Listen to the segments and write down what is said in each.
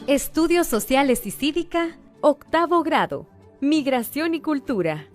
Estudios Sociales y Cívica, octavo grado, Migración y Cultura.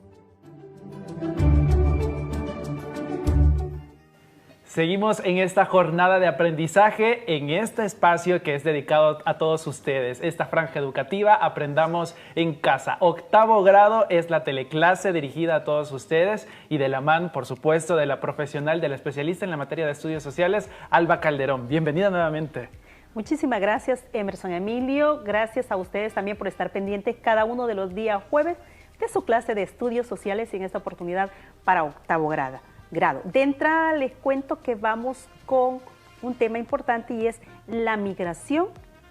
Seguimos en esta jornada de aprendizaje, en este espacio que es dedicado a todos ustedes. Esta franja educativa, Aprendamos en Casa. Octavo grado es la teleclase dirigida a todos ustedes y de la mano, por supuesto, de la profesional, de la especialista en la materia de estudios sociales, Alba Calderón. Bienvenida nuevamente. Muchísimas gracias, Emerson Emilio. Gracias a ustedes también por estar pendientes cada uno de los días jueves de su clase de estudios sociales y en esta oportunidad para octavo grado. De entrada les cuento que vamos con un tema importante y es la migración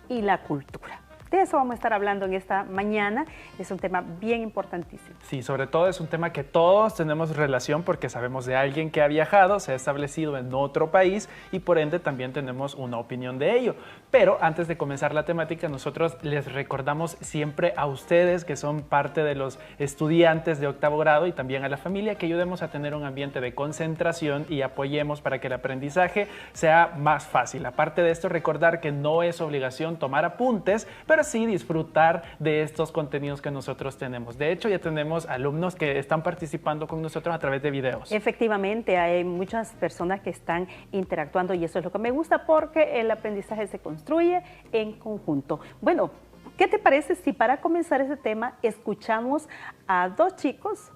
y la cultura. De eso vamos a estar hablando en esta mañana, es un tema bien importantísimo. Sí, sobre todo es un tema que todos tenemos relación porque sabemos de alguien que ha viajado, se ha establecido en otro país y por ende también tenemos una opinión de ello. Pero antes de comenzar la temática, nosotros les recordamos siempre a ustedes que son parte de los estudiantes de octavo grado y también a la familia que ayudemos a tener un ambiente de concentración y apoyemos para que el aprendizaje sea más fácil. Aparte de esto, recordar que no es obligación tomar apuntes, pero sí disfrutar de estos contenidos que nosotros tenemos. De hecho, ya tenemos alumnos que están participando con nosotros a través de videos. Efectivamente, hay muchas personas que están interactuando y eso es lo que me gusta porque el aprendizaje se construye en conjunto. Bueno, ¿qué te parece si para comenzar ese tema escuchamos a dos chicos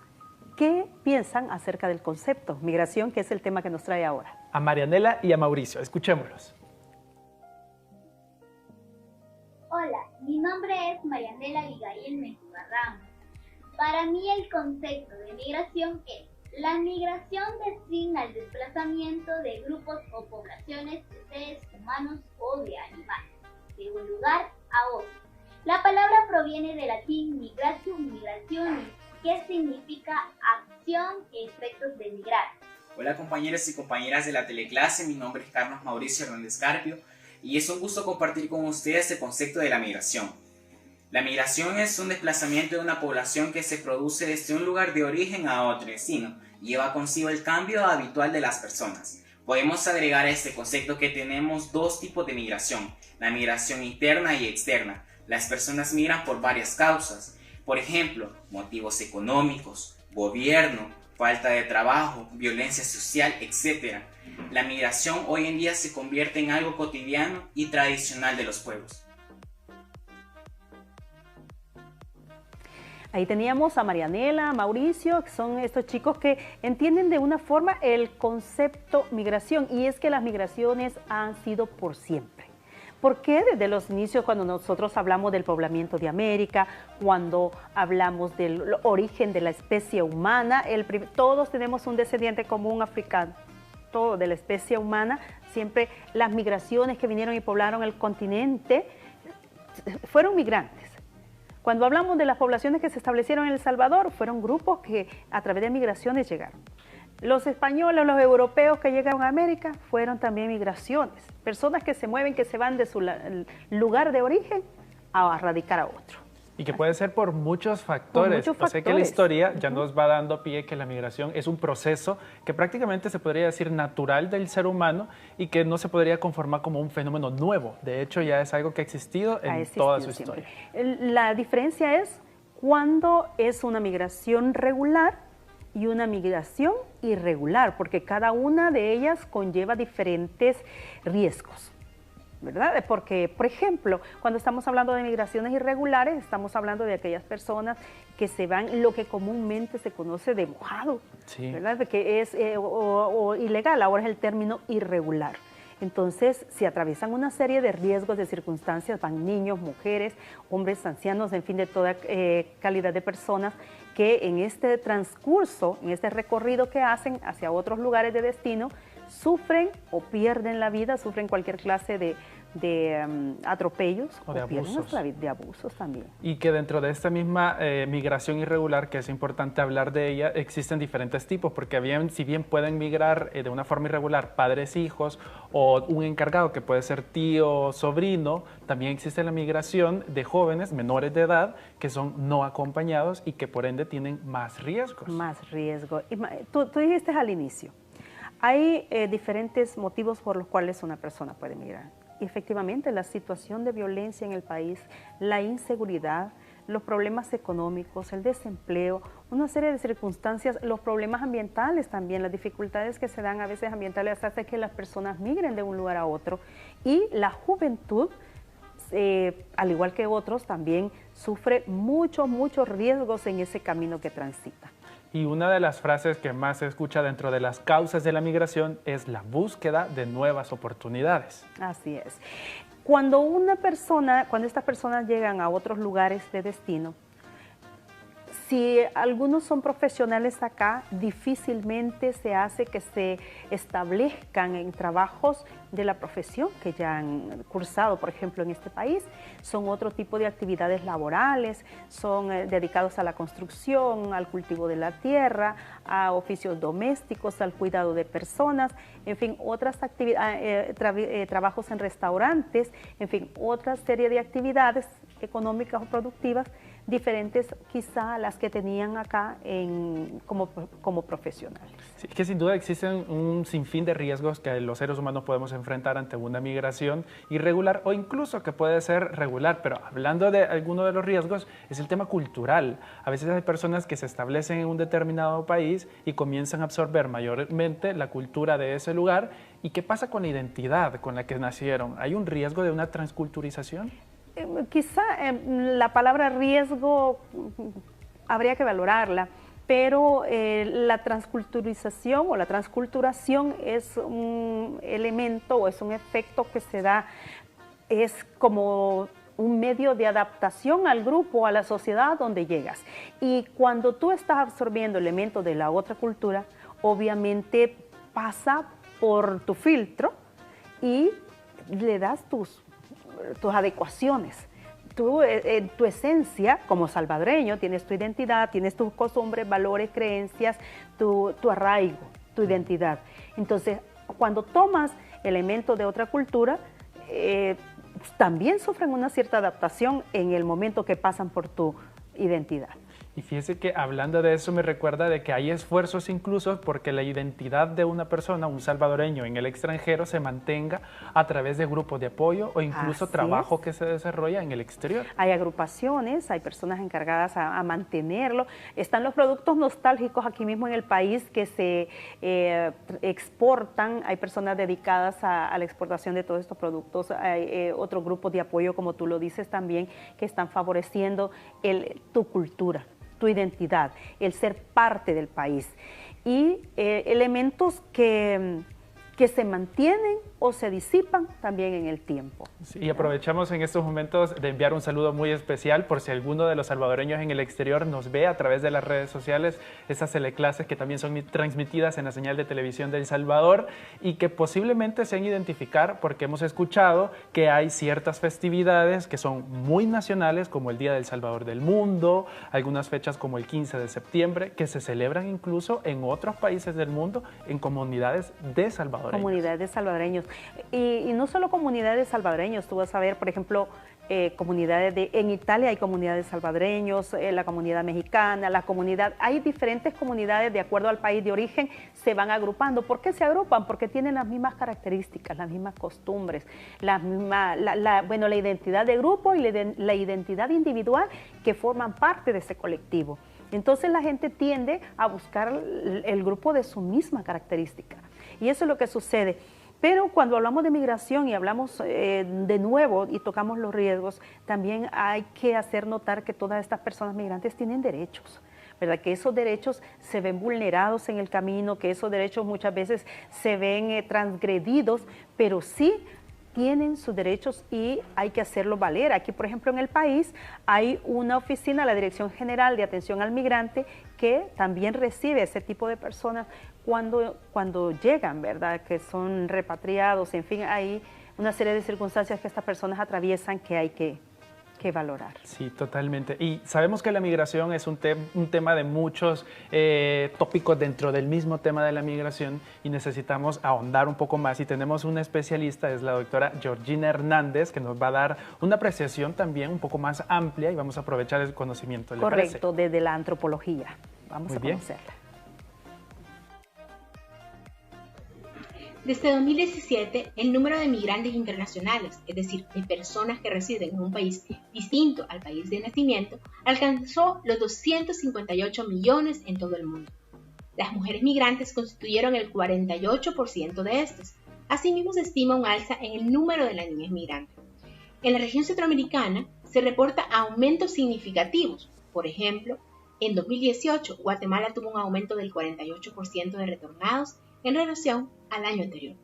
que piensan acerca del concepto migración, que es el tema que nos trae ahora? A Marianela y a Mauricio. Escuchémoslos. Hola, mi nombre es Marianela Abigail Mendoza Ramos. Para mí el concepto de migración es: la migración designa el desplazamiento de grupos o poblaciones de seres humanos o de animales, de un lugar a otro. La palabra proviene del latín migratio, migrationis, que significa acción y efectos de migrar. Hola compañeros y compañeras de la teleclase, mi nombre es Carlos Mauricio Hernández Carpio y es un gusto compartir con ustedes el concepto de la migración. La migración es un desplazamiento de una población que se produce desde un lugar de origen a otro destino y lleva consigo el cambio habitual de las personas. Podemos agregar a este concepto que tenemos dos tipos de migración, la migración interna y externa. Las personas migran por varias causas, por ejemplo, motivos económicos, gobierno, falta de trabajo, violencia social, etc. La migración hoy en día se convierte en algo cotidiano y tradicional de los pueblos. Ahí teníamos a Marianela, a Mauricio, que son estos chicos que entienden de una forma el concepto migración, y es que las migraciones han sido por siempre. ¿Por qué? Desde los inicios, cuando nosotros hablamos del poblamiento de América, cuando hablamos del origen de la especie humana, todos tenemos un descendiente común africano, todo de la especie humana, siempre las migraciones que vinieron y poblaron el continente fueron migrantes. Cuando hablamos de las poblaciones que se establecieron en El Salvador, fueron grupos que a través de migraciones llegaron. Los españoles, los europeos que llegaron a América, fueron también migraciones. Personas que se mueven, que se van de su lugar de origen a radicar a otro. Y que puede ser por muchos factores. O sea que la historia ya nos va dando pie que la migración es un proceso que prácticamente se podría decir natural del ser humano y que no se podría conformar como un fenómeno nuevo. De hecho, ya es algo que ha existido en toda su historia. La diferencia es cuando es una migración regular y una migración irregular, porque cada una de ellas conlleva diferentes riesgos, ¿verdad? Porque, por ejemplo, cuando estamos hablando de migraciones irregulares, estamos hablando de aquellas personas que se van lo que comúnmente se conoce de mojado, sí, ¿verdad? De que es o ilegal, ahora es el término irregular. Entonces, se atraviesan una serie de riesgos, de circunstancias, van niños, mujeres, hombres, ancianos, en fin, de toda calidad de personas que en este transcurso, en este recorrido que hacen hacia otros lugares de destino, sufren o pierden la vida, sufren cualquier clase de atropellos o de abusos. De abusos también. Y que dentro de esta misma migración irregular, que es importante hablar de ella, existen diferentes tipos, porque si bien pueden migrar de una forma irregular padres, hijos o un encargado que puede ser tío, sobrino, también existe la migración de jóvenes menores de edad que son no acompañados y que por ende tienen más riesgos. Más riesgo. Tú dijiste al inicio, hay diferentes motivos por los cuales una persona puede migrar. efectivamente la situación de violencia en el país, la inseguridad, los problemas económicos, el desempleo, una serie de circunstancias, los problemas ambientales también, las dificultades que se dan a veces ambientales hacen que las personas migren de un lugar a otro, y la juventud, al igual que otros, también sufre muchos riesgos en ese camino que transita. Y una de las frases que más se escucha dentro de las causas de la migración es la búsqueda de nuevas oportunidades. Así es. Cuando estas personas llegan a otros lugares de destino, si algunos son profesionales acá, difícilmente se hace que se establezcan en trabajos de la profesión que ya han cursado, por ejemplo, en este país. Son otro tipo de actividades laborales, son dedicados a la construcción, al cultivo de la tierra, a oficios domésticos, al cuidado de personas, en fin, otras actividades, trabajos en restaurantes, en fin, otra serie de actividades económicas o productivas diferentes quizá a las que tenían acá como profesionales. Sí, que sin duda existen un sinfín de riesgos que los seres humanos podemos enfrentar ante una migración irregular o incluso que puede ser regular, pero hablando de alguno de los riesgos es el tema cultural. A veces hay personas que se establecen en un determinado país y comienzan a absorber mayormente la cultura de ese lugar. ¿Y qué pasa con la identidad con la que nacieron? ¿Hay un riesgo de una transculturización? Quizá la palabra riesgo habría que valorarla, pero la transculturización o la transculturación es un elemento o es un efecto que se da, es como un medio de adaptación al grupo, a la sociedad donde llegas. Y cuando tú estás absorbiendo elementos de la otra cultura, obviamente pasa por tu filtro y le das tus adecuaciones. Tú, en tu esencia, como salvadoreño, tienes tu identidad, tienes tus costumbres, valores, creencias, tu arraigo, tu identidad. Entonces, cuando tomas elementos de otra cultura, también sufren una cierta adaptación en el momento que pasan por tu identidad. Y fíjese que hablando de eso me recuerda de que hay esfuerzos incluso porque la identidad de una persona, un salvadoreño en el extranjero, se mantenga a través de grupos de apoyo o incluso trabajo que se desarrolla en el exterior. Hay agrupaciones, hay personas encargadas a mantenerlo. Están los productos nostálgicos aquí mismo en el país que se exportan. Hay personas dedicadas a la exportación de todos estos productos. Hay otros grupos de apoyo, como tú lo dices también, que están favoreciendo tu cultura, tu identidad, el ser parte del país, y elementos que se mantienen o se disipan también en el tiempo. Sí, y aprovechamos en estos momentos de enviar un saludo muy especial por si alguno de los salvadoreños en el exterior nos ve a través de las redes sociales, esas teleclases que también son transmitidas en la señal de televisión de El Salvador y que posiblemente se han identificar porque hemos escuchado que hay ciertas festividades que son muy nacionales como el Día del Salvador del Mundo, algunas fechas como el 15 de septiembre que se celebran incluso en otros países del mundo en comunidades de salvadoreños. Comunidades de salvadoreños. Y no solo comunidades salvadoreños, tú vas a ver, por ejemplo, en Italia hay comunidades salvadoreños, la comunidad mexicana, hay diferentes comunidades de acuerdo al país de origen, se van agrupando. ¿Por qué se agrupan? Porque tienen las mismas características, las mismas costumbres, la identidad de grupo y la identidad individual que forman parte de ese colectivo. Entonces la gente tiende a buscar el grupo de su misma característica. Y eso es lo que sucede. Pero cuando hablamos de migración y hablamos de nuevo y tocamos los riesgos, también hay que hacer notar que todas estas personas migrantes tienen derechos, ¿verdad? Que esos derechos se ven vulnerados en el camino, que esos derechos muchas veces se ven transgredidos, pero sí tienen sus derechos y hay que hacerlo valer. Aquí, por ejemplo, en el país hay una oficina, la Dirección General de Atención al Migrante, que también recibe ese tipo de personas cuando llegan, ¿verdad? Que son repatriados, en fin, hay una serie de circunstancias que estas personas atraviesan que hay que valorar. Sí, totalmente. Y sabemos que la migración es un tema de muchos tópicos dentro del mismo tema de la migración y necesitamos ahondar un poco más. Y tenemos una especialista, es la doctora Georgina Hernández, que nos va a dar una apreciación también un poco más amplia y vamos a aprovechar el conocimiento. ¿Le parece? Correcto, desde la antropología. Vamos a conocerla. Desde 2017, el número de migrantes internacionales, es decir, de personas que residen en un país distinto al país de nacimiento, alcanzó los 258 millones en todo el mundo. Las mujeres migrantes constituyeron el 48% de estos. Asimismo, se estima un alza en el número de la niñez migrante. En la región centroamericana se reporta aumentos significativos. Por ejemplo, en 2018, Guatemala tuvo un aumento del 48% de retornados en relación al año anterior,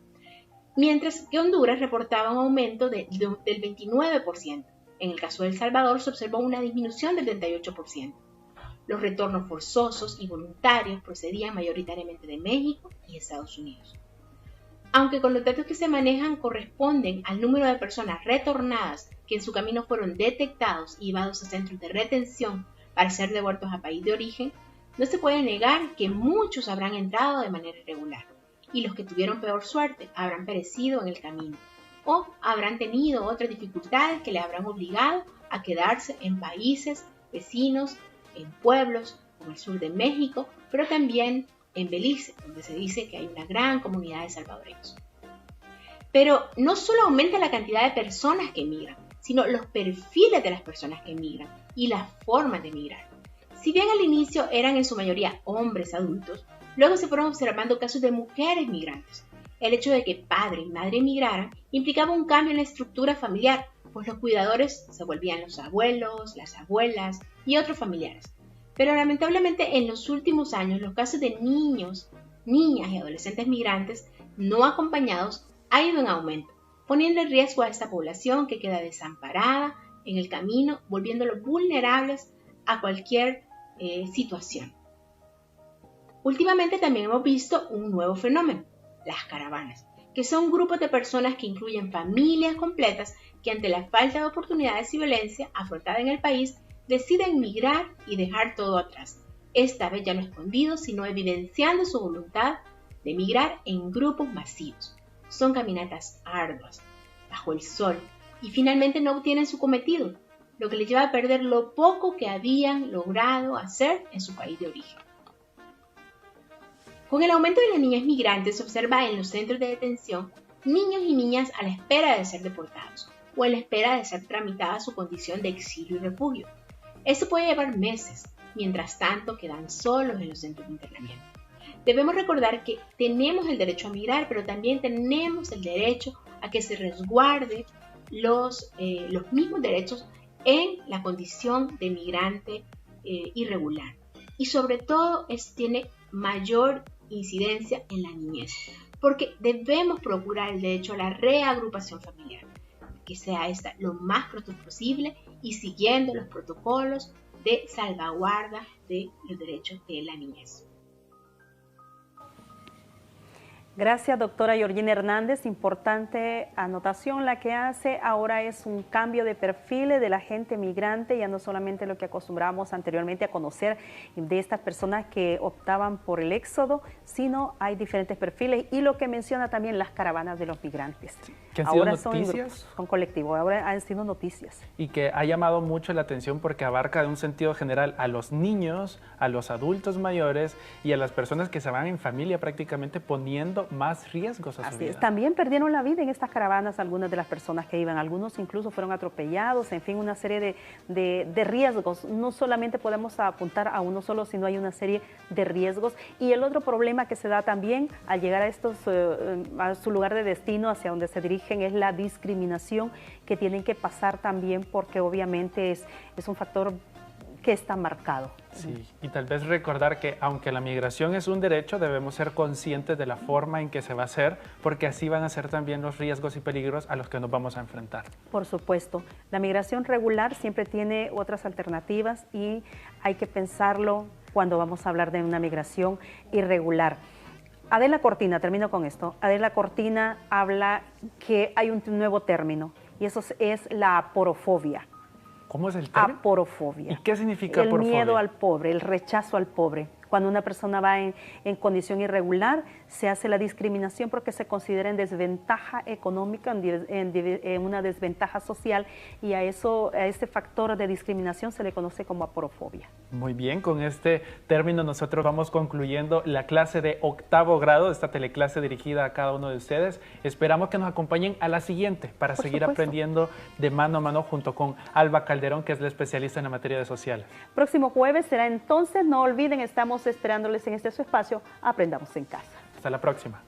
mientras que Honduras reportaba un aumento del 29%. En el caso de El Salvador se observó una disminución del 38%. Los retornos forzosos y voluntarios procedían mayoritariamente de México y Estados Unidos. Aunque con los datos que se manejan corresponden al número de personas retornadas que en su camino fueron detectados y llevados a centros de retención para ser devueltos a país de origen, no se puede negar que muchos habrán entrado de manera irregular, y los que tuvieron peor suerte habrán perecido en el camino, o habrán tenido otras dificultades que le habrán obligado a quedarse en países vecinos, en pueblos como el sur de México, pero también en Belice, donde se dice que hay una gran comunidad de salvadoreños. Pero no solo aumenta la cantidad de personas que migran, sino los perfiles de las personas que migran y las formas de migrar. Si bien al inicio eran en su mayoría hombres adultos, luego se fueron observando casos de mujeres migrantes. El hecho de que padre y madre migraran implicaba un cambio en la estructura familiar, pues los cuidadores se volvían los abuelos, las abuelas y otros familiares. Pero lamentablemente en los últimos años los casos de niños, niñas y adolescentes migrantes no acompañados ha ido en aumento, poniendo en riesgo a esta población que queda desamparada en el camino, volviéndolos vulnerables a cualquier situación. Últimamente también hemos visto un nuevo fenómeno, las caravanas, que son grupos de personas que incluyen familias completas que ante la falta de oportunidades y violencia afrontada en el país deciden migrar y dejar todo atrás, esta vez ya no escondidos, sino evidenciando su voluntad de migrar en grupos masivos. Son caminatas arduas, bajo el sol, y finalmente no obtienen su cometido, lo que les lleva a perder lo poco que habían logrado hacer en su país de origen. Con el aumento de la niñez migrante se observa en los centros de detención niños y niñas a la espera de ser deportados o a la espera de ser tramitada su condición de exilio y refugio. Esto puede llevar meses, mientras tanto quedan solos en los centros de internamiento. Debemos recordar que tenemos el derecho a migrar, pero también tenemos el derecho a que se resguarde los mismos derechos en la condición de migrante irregular. Y sobre todo tiene mayor incidencia en la niñez, porque debemos procurar el derecho a la reagrupación familiar, que sea esta lo más pronto posible y siguiendo los protocolos de salvaguarda de los derechos de la niñez. Gracias, doctora Georgina Hernández. Importante anotación la que hace. Ahora es un cambio de perfil de la gente migrante, ya no solamente lo que acostumbrábamos anteriormente a conocer de estas personas que optaban por el éxodo, sino hay diferentes perfiles y lo que menciona también las caravanas de los migrantes. ¿Que han sido ahora noticias? Son colectivos, ahora han sido noticias. Y que ha llamado mucho la atención porque abarca de un sentido general a los niños, a los adultos mayores y a las personas que se van en familia prácticamente poniendo más riesgos a su vida. También perdieron la vida en estas caravanas algunas de las personas que iban, algunos incluso fueron atropellados, en fin, una serie de riesgos. No solamente podemos apuntar a uno solo, sino hay una serie de riesgos. Y el otro problema que se da también al llegar a su lugar de destino, hacia donde se dirigen, es la discriminación que tienen que pasar también, porque obviamente es un factor que está marcado. Sí, y tal vez recordar que aunque la migración es un derecho, debemos ser conscientes de la forma en que se va a hacer, porque así van a ser también los riesgos y peligros a los que nos vamos a enfrentar. Por supuesto, la migración regular siempre tiene otras alternativas y hay que pensarlo cuando vamos a hablar de una migración irregular. Adela Cortina, termino con esto. Adela Cortina habla que hay un nuevo término y eso es la aporofobia. ¿Cómo es el término? Aporofobia. ¿Y qué significa el aporofobia? El miedo al pobre, el rechazo al pobre. Cuando una persona va en condición irregular, se hace la discriminación porque se considera en desventaja económica, en una desventaja social, y a ese factor de discriminación se le conoce como aporofobia. Muy bien, con este término nosotros vamos concluyendo la clase de 8º grado, esta teleclase dirigida a cada uno de ustedes. Esperamos que nos acompañen a la siguiente para seguir aprendiendo de mano a mano junto con Alba Calderón, que es la especialista en la materia de sociales. Próximo jueves será entonces, no olviden, estamos esperándoles en este su espacio, Aprendamos en Casa. Hasta la próxima.